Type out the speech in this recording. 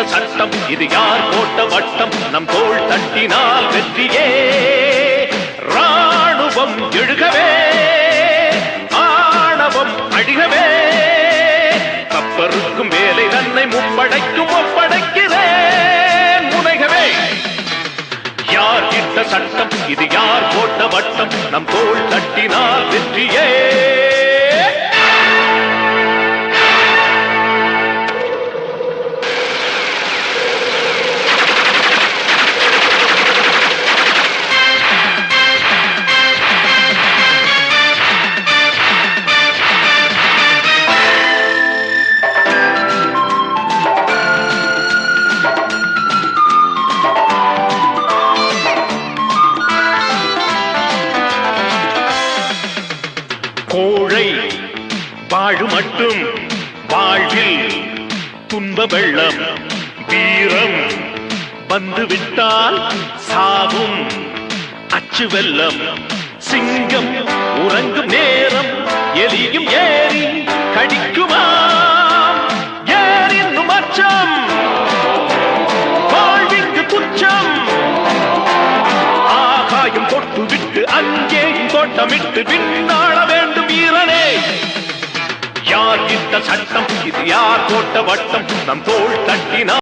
சட்டம் இது யார் போட்ட வட்டம் நம் தோள் தட்டினால் வெற்றியே ராணுவம் எழுகவே ஆணவம் அழிகவே கப்பருக்கும் வேலை தன்னை முப்படைக்கும் ஒப்படைக்கிறேன் முனைகவே யார் இட்ட சட்டம் இது யார் போட்ட வட்டம் நம் தோள் தட்டினால் வெற்றியே கோழை வாழு மட்டும் வாழ்வில் துன்ப வெள்ளம் வீரம் வந்துவிட்டால் சாவும் அச்சு வெள்ளம் சிங்கம் உறங்கும் நேரம் எலியும் ஏறி கடிக்குமா ஏறின் அச்சம் வாழ்விற்கு துச்சம் ஆகாயம் தொட்டு விட்டு அங்கேயும் தோட்டமிட்டு விண்ணாள வேண்டும் வீரனே யார் இட்ட சட்டம் இது யார் போட்ட வட்டம் நம் தோள் தட்டினார்